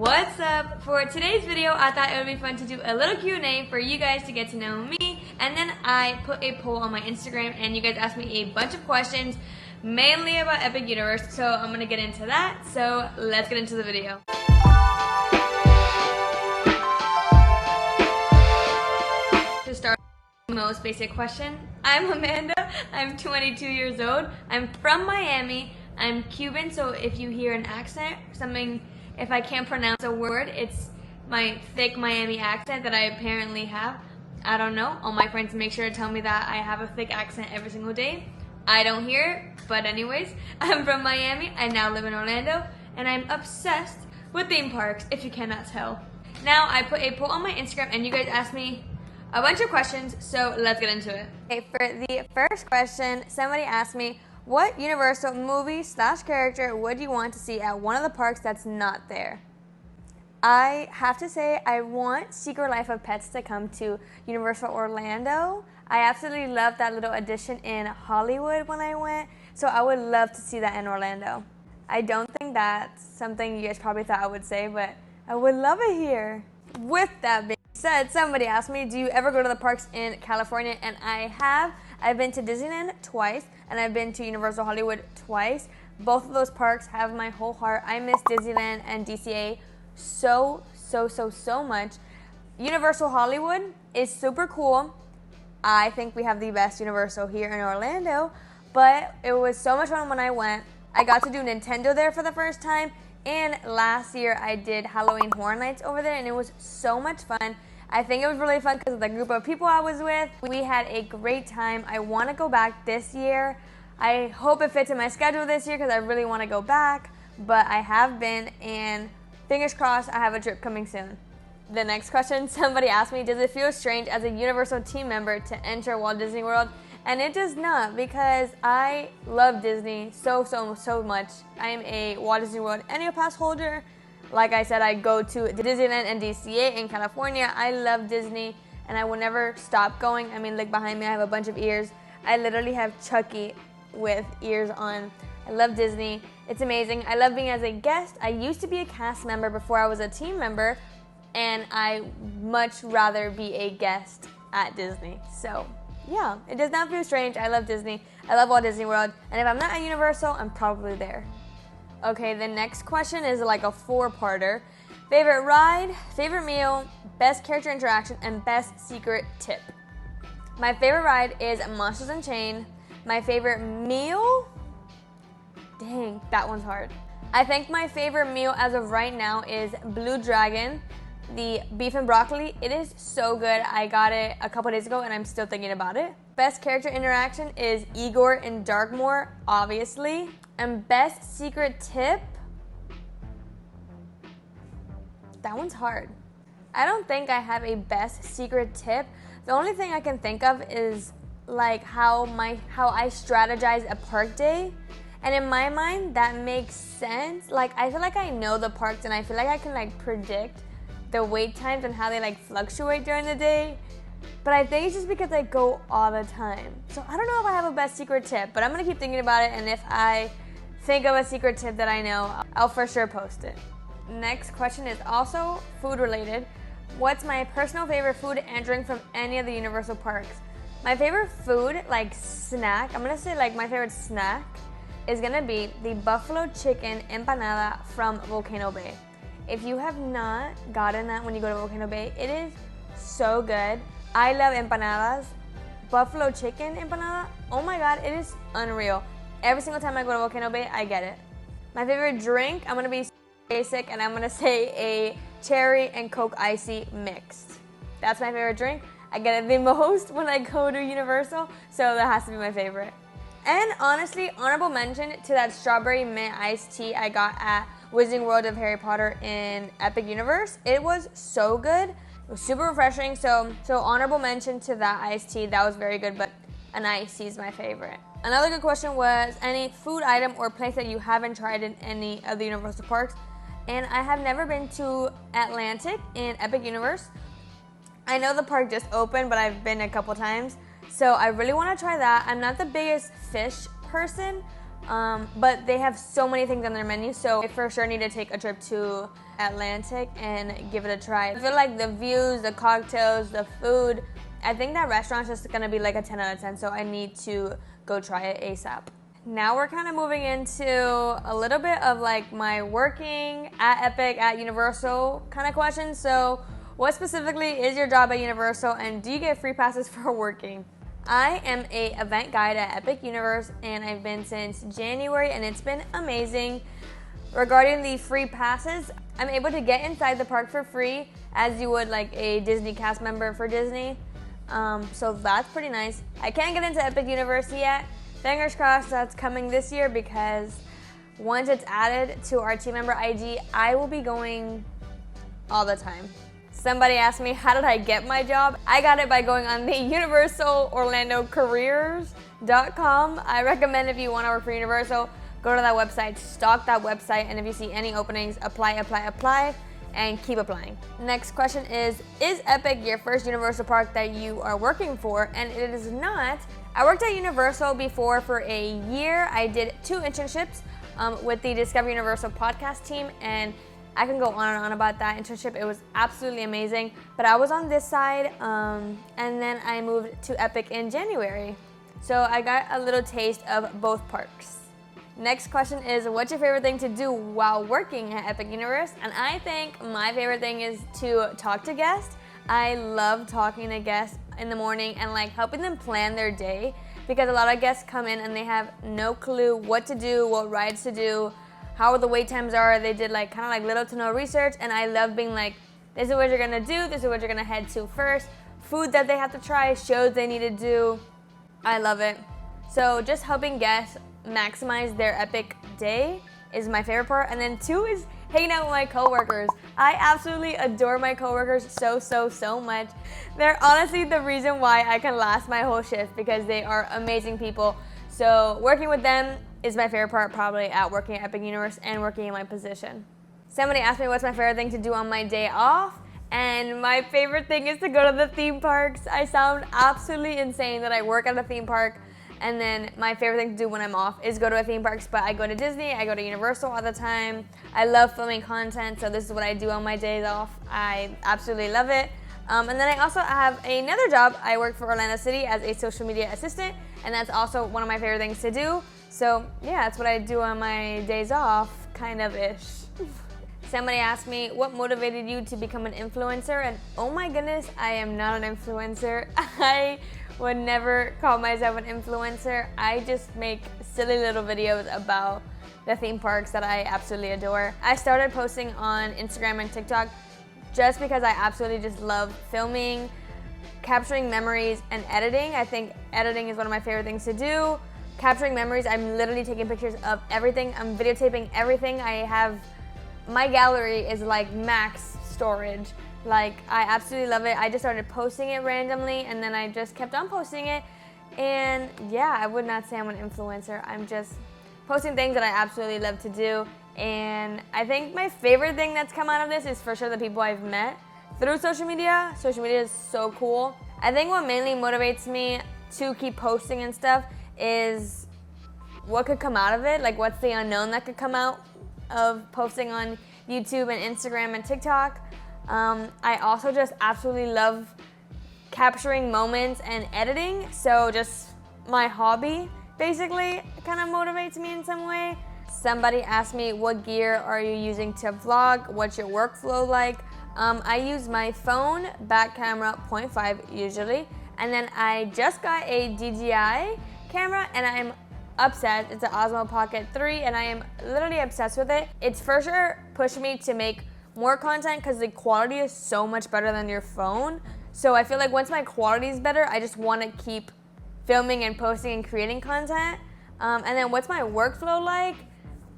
What's up? For today's video, I thought it would be fun to do a little Q&A for you guys to get to know me, and then I put a poll on my Instagram and you guys asked me a bunch of questions, mainly about Epic Universe, so I'm gonna get into that, so let's get into the video. To start with the most basic question, I'm Amanda, I'm 22 years old, I'm from Miami, I'm Cuban, so if you hear an accent, if I can't pronounce a word, it's my thick Miami accent that I apparently have. I don't know. All my friends make sure to tell me that I have a thick accent every single day. I don't hear it, but anyways, I'm from Miami. I now live in Orlando, and I'm obsessed with theme parks, if you cannot tell. Now, I put a poll on my Instagram, and you guys asked me a bunch of questions, so let's get into it. Okay, for the first question, somebody asked me, what Universal movie / character would you want to see at one of the parks that's not there? I have to say I want Secret Life of Pets to come to Universal Orlando. I absolutely loved that little addition in Hollywood when I went, so I would love to see that in Orlando. I don't think that's something you guys probably thought I would say, but I would love it here. With that being said, somebody asked me, do you ever go to the parks in California? And I have. I've been to Disneyland twice, and I've been to Universal Hollywood twice. Both of those parks have my whole heart. I miss Disneyland and DCA so much. Universal Hollywood is super cool. I think we have the best Universal here in Orlando, but it was so much fun when I went. I got to do Nintendo there for the first time, and last year I did Halloween Horror Nights over there, and it was so much fun. I think it was really fun because of the group of people I was with. We had a great time. I want to go back this year. I hope it fits in my schedule this year because I really want to go back, but I have been, and fingers crossed I have a trip coming soon. The next question, somebody asked me, does it feel strange as a Universal team member to enter Walt Disney World? And it does not, because I love Disney so much. I am a Walt Disney World annual pass holder. Like I said, I go to Disneyland and DCA in California. I love Disney, and I will never stop going. I mean, look behind me, I have a bunch of ears. I literally have Chucky with ears on. I love Disney. It's amazing. I love being as a guest. I used to be a cast member before I was a team member, and I much rather be a guest at Disney. So, yeah, it does not feel strange. I love Disney. I love Walt Disney World, and if I'm not at Universal, I'm probably there. Okay, the next question is like a 4-parter. Favorite ride, favorite meal, best character interaction, and best secret tip. My favorite ride is Monsters Unchained. My favorite meal, dang, that one's hard. I think my favorite meal as of right now is Blue Dragon, the beef and broccoli. It is so good. I got it a couple days ago and I'm still thinking about it. Best character interaction is Igor in Darkmoor, obviously. And best secret tip, that one's hard. I don't think I have a best secret tip. The only thing I can think of is like how I strategize a park day. And in my mind, that makes sense. Like, I feel like I know the parks and I feel like I can like predict the wait times and how they like fluctuate during the day. But I think it's just because I go all the time. So I don't know if I have a best secret tip, but I'm gonna keep thinking about it, and if I think of a secret tip that I know, I'll for sure post it. Next question is also food related. What's my personal favorite food and drink from any of the Universal parks? My favorite food, like snack, I'm gonna say like my favorite snack is gonna be the buffalo chicken empanada from Volcano Bay. If you have not gotten that when you go to Volcano Bay, it is so good. I love empanadas. Buffalo chicken empanada, oh my god, it is unreal. Every single time I go to Volcano Bay, I get it. My favorite drink, I'm gonna be basic, and I'm gonna say a cherry and Coke Icy mixed. That's my favorite drink. I get it the most when I go to Universal, so that has to be my favorite. And honestly, honorable mention to that strawberry mint iced tea I got at Wizarding World of Harry Potter in Epic Universe. It was so good. It was super refreshing, so honorable mention to that iced tea. That was very good, but an iced tea is my favorite. Another good question was any food item or place that you haven't tried in any of the Universal parks. And I have never been to Atlantic in Epic Universe. I know the park just opened, but I've been a couple times. So I really want to try that. I'm not the biggest fish person, but they have so many things on their menu, so I for sure need to take a trip to Atlantic and give it a try. I feel like the views, the cocktails, the food, I think that restaurant's just gonna be like a 10 out of 10, so I need to go try it ASAP. Now we're kind of moving into a little bit of like my working at Epic, at Universal kind of questions. So what specifically is your job at Universal, and do you get free passes for working? I am a event guide at Epic Universe, and I've been since January, and it's been amazing. Regarding the free passes, I'm able to get inside the park for free as you would like a Disney cast member for Disney. So that's pretty nice. I can't get into Epic Universe yet. Fingers crossed that's coming this year, because once it's added to our team member ID, I will be going all the time. Somebody asked me, how did I get my job? I got it by going on the UniversalOrlandoCareers.com. I recommend, if you want to work for Universal, go to that website, stalk that website, and if you see any openings, apply, and keep applying. Next question is Epic your first Universal park that you are working for? And it is not. I worked at Universal before for a year. I did 2 internships with the Discover Universal podcast team, and I can go on and on about that internship. It was absolutely amazing. But I was on this side, and then I moved to Epic in January. So I got a little taste of both parks. Next question is, what's your favorite thing to do while working at Epic Universe? And I think my favorite thing is to talk to guests. I love talking to guests in the morning and like helping them plan their day, because a lot of guests come in and they have no clue what to do, what rides to do, how the wait times are. They did like kind of like little to no research, and I love being like, this is what you're gonna do, this is what you're gonna head to first, food that they have to try, shows they need to do. I love it. So just helping guests maximize their Epic day is my favorite part. And then 2 is hanging out with my coworkers. I absolutely adore my coworkers so much. They're honestly the reason why I can last my whole shift, because they are amazing people. So working with them is my favorite part, probably, at working at Epic Universe and working in my position. Somebody asked me what's my favorite thing to do on my day off, and my favorite thing is to go to the theme parks. I sound absolutely insane that I work at a theme park, and then my favorite thing to do when I'm off is go to a theme parks, but I go to Disney, I go to Universal all the time. I love filming content, so this is what I do on my days off. I absolutely love it. And then I also have another job. I work for Orlando City as a social media assistant, and that's also one of my favorite things to do. So yeah, that's what I do on my days off, kind of-ish. Somebody asked me, what motivated you to become an influencer? And oh my goodness, I am not an influencer. I would never call myself an influencer. I just make silly little videos about the theme parks that I absolutely adore. I started posting on Instagram and TikTok just because I absolutely just love filming, capturing memories, and editing. I think editing is one of my favorite things to do. Capturing memories, I'm literally taking pictures of everything. I'm videotaping everything. My gallery is like max storage. Like, I absolutely love it. I just started posting it randomly, and then I just kept on posting it. And yeah, I would not say I'm an influencer. I'm just posting things that I absolutely love to do. And I think my favorite thing that's come out of this is for sure the people I've met through social media. Social media is so cool. I think what mainly motivates me to keep posting and stuff is what could come out of it. Like, what's the unknown that could come out of posting on YouTube and Instagram and TikTok. I also just absolutely love capturing moments and editing. So just my hobby basically kind of motivates me in some way. Somebody asked me, what gear are you using to vlog? What's your workflow like? I use my phone, back camera 0.5 usually. And then I just got a DJI camera, and I'm obsessed. It's an Osmo Pocket 3, and I am literally obsessed with it. It's for sure pushed me to make more content because the quality is so much better than your phone. So I feel like once my quality is better, I just want to keep filming and posting and creating content. And then what's my workflow like?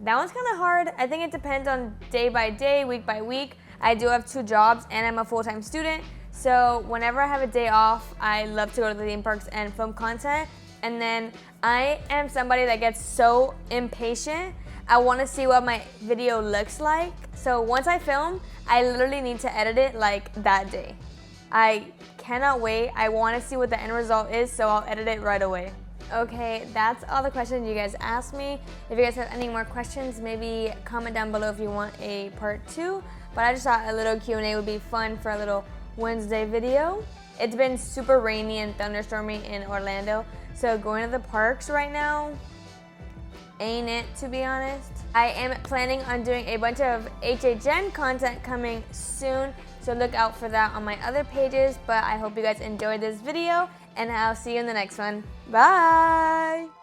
That one's kind of hard. I think it depends on day by day, week by week. I do have 2 jobs, and I'm a full-time student. So whenever I have a day off, I love to go to the theme parks and film content. And then I am somebody that gets so impatient. I want to see what my video looks like. So once I film, I literally need to edit it like that day. I cannot wait. I want to see what the end result is, so I'll edit it right away. Okay, that's all the questions you guys asked me. If you guys have any more questions, maybe comment down below if you want a part 2. but I just thought a little Q&A would be fun for a little Wednesday video. It's been super rainy and thunderstormy in Orlando, so going to the parks right now ain't it, to be honest. I am planning on doing a bunch of HHN content coming soon, so look out for that on my other pages. But I hope you guys enjoyed this video, and I'll see you in the next one. Bye!